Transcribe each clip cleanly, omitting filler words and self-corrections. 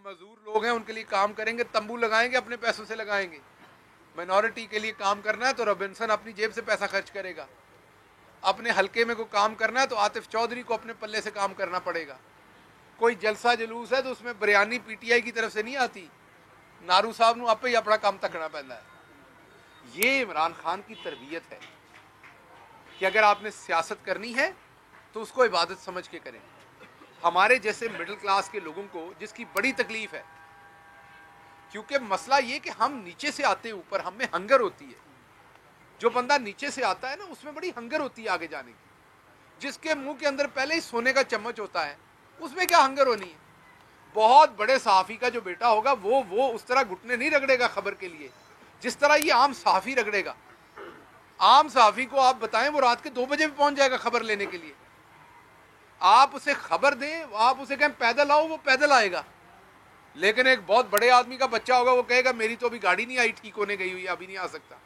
मजदूर लोग हैं उनके लिए काम करेंगे, तंबू लगाएंगे, अपने पैसों से लगाएंगे। माइनॉरिटी के लिए काम करना है तो रॉबिन्सन अपनी जेब से पैसा खर्च करेगा। अपने हलके में कोई काम करना है तो आतिफ चौधरी को अपने पल्ले से काम करना पड़ेगा। कोई जलसा जुलूस है तो उसमें बिरयानी पीटीआई की तरफ से नहीं आती, नारू साहब नूं आपे ही अपना काम तकना पैंदा है। ये इमरान खान की तरबियत है कि अगर आपने सियासत करनी है तो उसको इबादत समझ के करें। हमारे जैसे मिडिल क्लास के लोगों को जिसकी बड़ी तकलीफ है, क्योंकि मसला ये कि हम नीचे से आते हैं ऊपर, हमें हंगर होती है। जो बंदा नीचे से आता है ना उसमें बड़ी हंगर होती है आगे जाने की। जिसके मुंह के अंदर पहले ही सोने का चम्मच होता है उसमें क्या हंगर होनी है। बहुत बड़े सहाफ़ी का जो बेटा होगा वो उस तरह घुटने नहीं रगड़ेगा खबर के लिए जिस तरह ये आम सहाफ़ी रगड़ेगा। आम सहाफ़ी को आप बताएं वो रात के 2 बजे भी पहुंच जाएगा खबर लेने के लिए। आप उसे खबर दें, आप उसे कहें पैदल आओ, वो पैदल आएगा। लेकिन एक बहुत बड़े आदमी का बच्चा होगा वो कहेगा मेरी तो अभी गाड़ी नहीं आई, ठीक होने गई हुई, अभी नहीं आ सकता,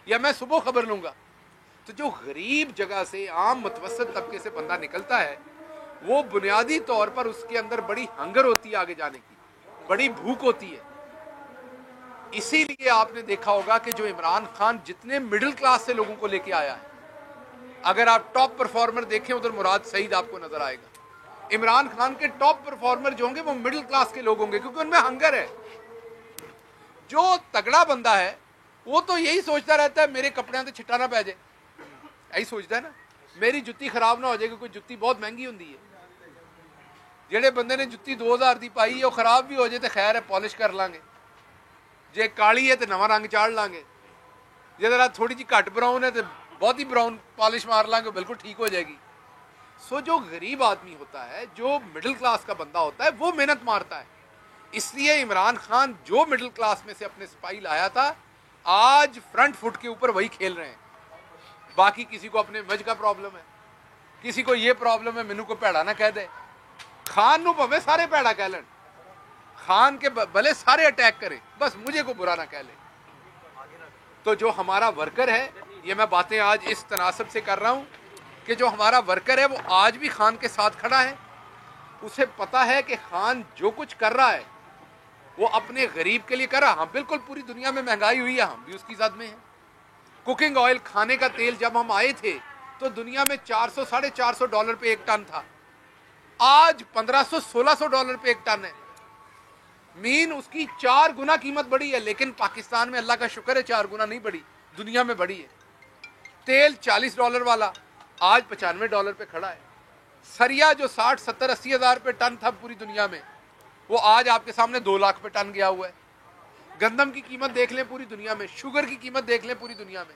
या मैं सुबह खबर लूंगा। तो जो गरीब जगह से आम मुतवस्सित तबके से बंदा निकलता है वो बुनियादी तौर पर उसके अंदर बड़ी हंगर होती है आगे जाने की, बड़ी भूख होती है। इसीलिए आपने देखा होगा कि जो इमरान खान जितने मिडिल क्लास से लोगों को लेके आया है, अगर आप टॉप परफॉर्मर देखें उधर मुराद सईद आपको नजर आएगा। इमरान खान के टॉप परफॉर्मर जो होंगे वो मिडिल क्लास के लोग होंगे, क्योंकि उनमें हंगर है। जो तगड़ा बंदा है वो तो यही सोचता रहता है मेरे कपड़े तो छिट्टा ना पै जाए, यही सोचता है ना, मेरी जुत्ती खराब ना हो जाएगी। कोई जुत्ती बहुत महंगी होती है, जेड़े बंदे ने जुत्ती 2000 की पाई है वो खराब भी हो जाए तो खैर है, पॉलिश कर लांगे। जे काली है तो नवा रंग चाड़ लांगे, जे जरा थोड़ी जी घट ब्राउन है तो बहुत ही ब्राउन पॉलिश मार लांगे, बिल्कुल ठीक हो जाएगी। सो जो गरीब आदमी होता है, जो मिडिल क्लास का बंदा होता है, वो मेहनत मारता है। इसलिए इमरान खान जो मिडिल क्लास में से अपने सिपाही लाया था, आज फ्रंट फुट के ऊपर वही खेल रहे हैं। बाकी किसी को अपने मज का प्रॉब्लम है, किसी को ये प्रॉब्लम है मैनू को भैड़ा ना कह दे। खान नू भवे सारे भैड़ा कह लें, खान के भले सारे अटैक करें, बस मुझे को बुरा ना कह ले। तो जो हमारा वर्कर है, ये मैं बातें आज इस तनासब से कर रहा हूं कि जो हमारा वर्कर है वो आज भी खान के साथ खड़ा है। उसे पता है कि खान जो कुछ कर रहा है वो अपने गरीब के लिए कर रहा है। हाँ बिल्कुल, पूरी दुनिया में महंगाई हुई है, हम भी उसकी जद में है। कुकिंग ऑयल, खाने का तेल, जब हम आए थे तो दुनिया में 400 $450 पे एक टन था, आज 1500 $1600 पे एक टन है। मीन उसकी 4 गुना कीमत बढ़ी है, लेकिन पाकिस्तान में अल्लाह का शुक्र है 4 गुना नहीं बढ़ी, दुनिया में बढ़ी है। तेल $40 वाला आज $95 पे खड़ा है। सरिया जो 60, 70, 80 हज़ार पे टन था पूरी दुनिया में, वो आज आपके सामने 2 लाख पे टन गया हुआ है। गंदम की कीमत देख लें पूरी दुनिया में, शुगर की कीमत देख लें पूरी दुनिया में।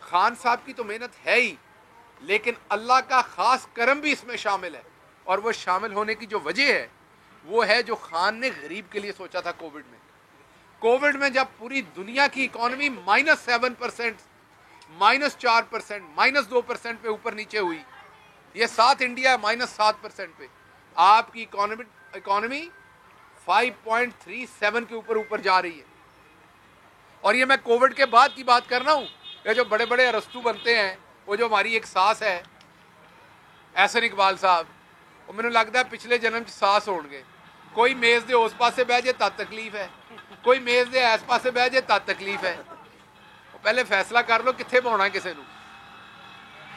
खान साहब की तो मेहनत है ही, लेकिन अल्लाह का खास करम भी इसमें शामिल है। और वो शामिल होने की जो वजह है वो है जो खान ने गरीब के लिए सोचा था। कोविड में जब पूरी दुनिया की इकोनॉमी -7%, -4%, -2% पे ऊपर नीचे हुई, ये साथ इंडिया -7% पे, आपकी इकोनॉमी 5.37 के ऊपर जा रही है। और ये मैं कोविड के बाद की बात कर रहा हूँ। ये जो बड़े बड़े अरस्तू बनते हैं, वो जो हमारी एक सास है एहसन इकबाल साहब, वो मैंने लगता है पिछले जन्म च सास होणगे। कोई मेज़ दे उस पासे बह जाए तब तकलीफ है, कोई मेज़ दे इस पासे बह जाए तब तकलीफ है। पहले फैसला कर लो कित्थे पाउणा किसी नूं।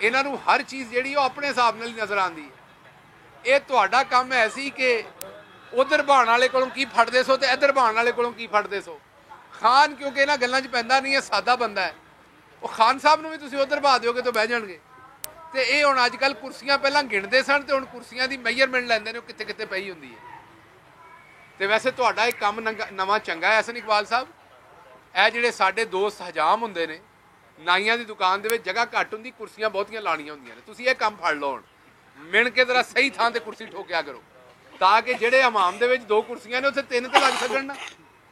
इन्हां नूं हर चीज़ जिहड़ी अपने हिसाब नाल ही नज़र आती है। ये तुहाडा काम है सी कि उधर बहाण वाले कोलों की फड़दे सो ते इधर बहाण वाले कोलों की फड़दे सो। खान क्योंकि इन्हां गल्लां च पैंदा नहीं है, सादा बंदा है। वो खान साहब नूं भी तुसीं उधर बहा दिओगे तो बह जाणगे। ते ये हुण अजकल कुर्सियां पहलां गिणदे सन ते हुण कुर्सियां दी मेजरमेंट लैंदे ने कित्थे कित्थे पई हुंदी है। तो वैसे तुहाडा एक काम नवां चंगा है एहसन इकबाल साहब, ਇਹ ਜਿਹੜੇ ਸਾਡੇ ਦੋਸਤ ਹਜਾਮ ਹੁੰਦੇ ਨੇ, ਨਾਈਆਂ ਦੀ ਦੁਕਾਨ ਦੇ ਵਿੱਚ ਜਗ੍ਹਾ ਘੱਟ ਹੁੰਦੀ, ਕੁਰਸੀਆਂ ਬਹੁਤੀਆਂ ਲਾਣੀਆਂ ਹੁੰਦੀਆਂ ਨੇ। ਤੁਸੀਂ ਇਹ ਕੰਮ ਫੜ ਲਓ, ਹੁਣ ਮਿਣ ਕੇ ਜ਼ਰਾ ਸਹੀ ਥਾਂ ਤੇ ਕੁਰਸੀ ਠੋਕਿਆ ਕਰੋ, ਤਾਂ ਕਿ ਜਿਹੜੇ ਹਮਾਮ ਦੇ ਵਿੱਚ 2 ਕੁਰਸੀਆਂ ਨੇ ਉੱਥੇ 3 ਤੇ ਲੱਗ ਸਕਣ ਨਾ।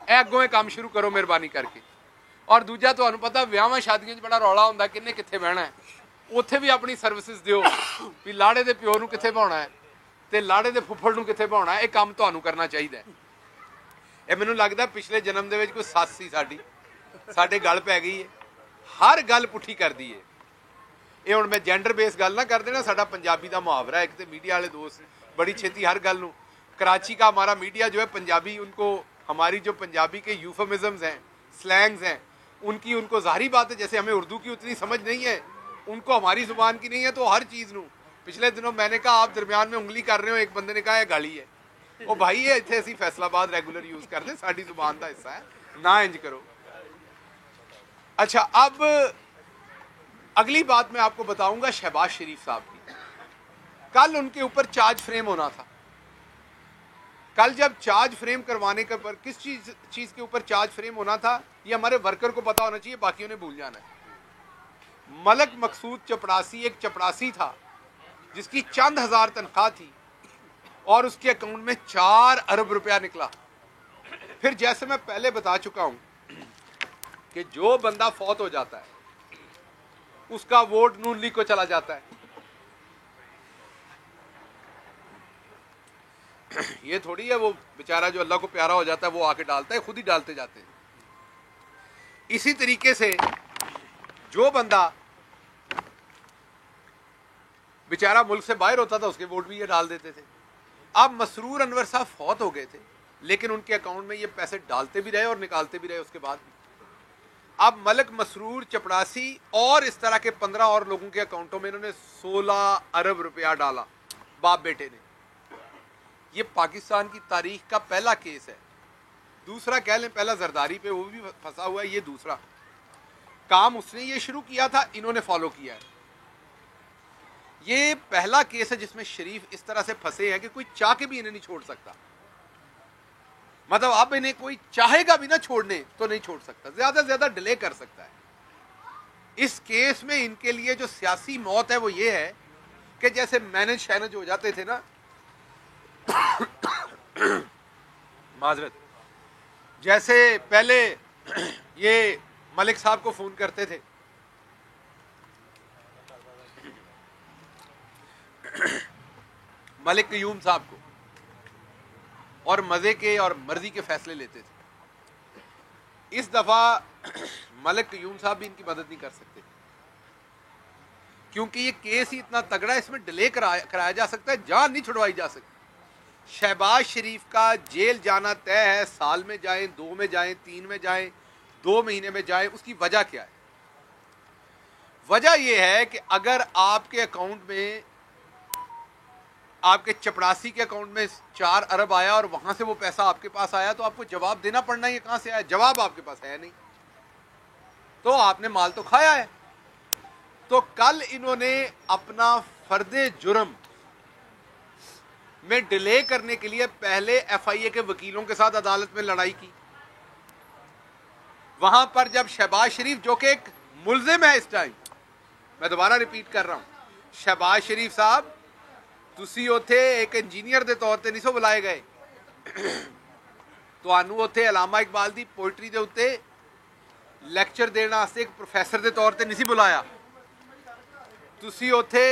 ਇਹ ਅੱਗੋਂ ਇਹ ਕੰਮ ਸ਼ੁਰੂ ਕਰੋ ਮਿਹਰਬਾਨੀ ਕਰਕੇ। ਔਰ ਦੂਜਾ, ਤੁਹਾਨੂੰ ਪਤਾ ਵਿਆਹਾਂ ਸ਼ਾਦੀਆਂ 'ਚ ਬੜਾ ਰੌਲਾ ਹੁੰਦਾ ਕਿੰਨੇ ਕਿੱਥੇ ਬਹਿਣਾ ਹੈ, ਉੱਥੇ ਵੀ ਆਪਣੀ ਸਰਵਿਸਿਜ਼ ਦਿਓ ਵੀ ਲਾੜੇ ਦੇ ਪਿਓ ਨੂੰ ਕਿੱਥੇ ਬਹਾਉਣਾ ਹੈ ਤੇ ਲਾੜੇ ਦੇ ਫੁੱਫੜ ਨੂੰ ਕਿੱਥੇ ਬਹਾਉਣਾ ਹੈ। ਇਹ ਕੰਮ ਤੁਹਾਨੂੰ ਕਰਨਾ ਚਾਹੀਦਾ ਹੈ। ਇਹ ਮੈਨੂੰ ਲੱਗਦਾ ਪਿਛਲੇ ਜਨਮ ਦੇ ਵਿੱਚ ਕੋਈ ਸੱਸ ਸੀ ਸਾਡੀ, ਸਾਡੇ ਗੱਲ ਪੈ ਗਈ ਹੈ, ਹਰ ਗੱਲ ਪੁੱਠੀ ਕਰਦੀ ਹੈ। ਇਹ ਹੁਣ ਮੈਂ ਜੈਂਡਰ ਬੇਸ ਗੱਲ ਨਾ ਕਰ ਦੇਣਾ, ਸਾਡਾ ਪੰਜਾਬੀ ਦਾ ਮੁਹਾਵਰਾ ਇੱਕ ਤੇ ਮੀਡੀਆ ਵਾਲੇ ਦੋਸਤ ਬੜੀ ਛੇਤੀ ਹਰ ਗੱਲ ਨੂੰ कराची का हमारा मीडिया जो है पंजाबी, उनको हमारी जो पंजाबी के यूफेमिज्म्स हैं, स्लैंग्स हैं, उनकी उनको ज़ाहिरी बात है, जैसे हमें उर्दू की उतनी समझ नहीं है, उनको हमारी ज़ुबान की नहीं है, तो हर चीज़ नू पिछले दिनों मैंने कहा आप दरमियान में उंगली कर रहे हो, एक बंदे ने कहा गाली है, वो भाई है इतने असी फैसलाबाद रेगुलर यूज़ करते, साड़ी ज़ुबान का हिस्सा है ना, इंज करो। अच्छा, अब अगली बात मैं आपको बताऊंगा शहबाज शरीफ साहब की। कल उनके ऊपर चार्ज फ्रेम होना था। कल जब चार्ज फ्रेम करवाने के पर किस चीज के ऊपर चार्ज फ्रेम होना था, ये हमारे वर्कर को पता होना चाहिए, बाकियों ने भूल जाना है। मलक मकसूद चपड़ासी एक चपड़ासी था जिसकी चंद हजार तनख्वाह थी और उसके अकाउंट में 4 अरब रुपया निकला। फिर जैसे मैं पहले बता चुका हूं कि जो बंदा फौत हो जाता है उसका वोट नून लीग को चला जाता है। ये थोड़ी है वो बेचारा जो अल्लाह को प्यारा हो जाता है वो आके डालता है, खुद ही डालते जाते हैं। इसी तरीके से जो बंदा बेचारा मुल्क से बाहर होता था उसके वोट भी ये डाल देते थे। अब मसरूर अनवर साहब फौत हो गए थे, लेकिन उनके अकाउंट में ये पैसे डालते भी रहे और निकालते भी रहे उसके बाद भी। अब मलक मसरूर चपड़ासी और इस तरह के 15 और लोगों के अकाउंटों में इन्होंने 16 अरब रुपया डाला, बाप बेटे ने। ये पाकिस्तान की तारीख का पहला केस है। दूसरा कह लें, पहला जरदारी पे वो भी फंसा हुआ है, ये दूसरा काम उसने ये शुरू किया था, इन्होंने फॉलो किया है। ये पहला केस है जिसमें शरीफ इस तरह से फंसे हैं कि कोई चाह के भी इन्हें नहीं छोड़ सकता। मतलब अब इन्हें कोई चाहेगा भी ना छोड़ने तो नहीं छोड़ सकता, ज्यादा से ज्यादा डिले कर सकता है। इस केस में इनके लिए जो सियासी मौत है वो ये है कि जैसे मैनेज शैनज हो जाते थे ना, माजरत, जैसे पहले ये मलिक साहब को फोन करते थे, मलिक कयूम साहब को, और मजे के और मर्जी के फैसले लेते थे। इस दफा मलिक कयूम साहब भी इनकी मदद नहीं कर सकते क्योंकि ये केस ही इतना तगड़ा है, इसमें डिले कराया जा सकता है, जान नहीं छुड़वाई जा सकती। शहबाज शरीफ का जेल जाना तय है, साल में जाएं, 2 में जाएं, 3 में जाएं, 2 महीने में जाएं। उसकी वजह क्या है? वजह यह है कि अगर आपके अकाउंट में, आपके चपड़ासी के अकाउंट में 4 अरब आया और वहां से वो पैसा आपके पास आया तो आपको जवाब देना पड़ना है ये कहां से आया। जवाब आपके पास है नहीं तो आपने माल तो खाया है। तो कल इन्होंने अपना फर्दे जुर्म में डिले करने के लिए पहले FIA के वकीलों के साथ अदालत में लड़ाई की। वहां पर जब शहबाज शरीफ, जो कि एक मुल्जिम है इस टाइम, मैं दोबारा रिपीट कर रहा हूं, शहबाज शरीफ साहब तुसी उथे एक इंजीनियर के तौर पर नहीं सो बुलाए गए, तो उथे अलामा इकबाल की पोइट्री के उत्ते लैक्चर देने वास्ते एक प्रोफैसर के तौर पर नहीं बुलाया, तुसी उथे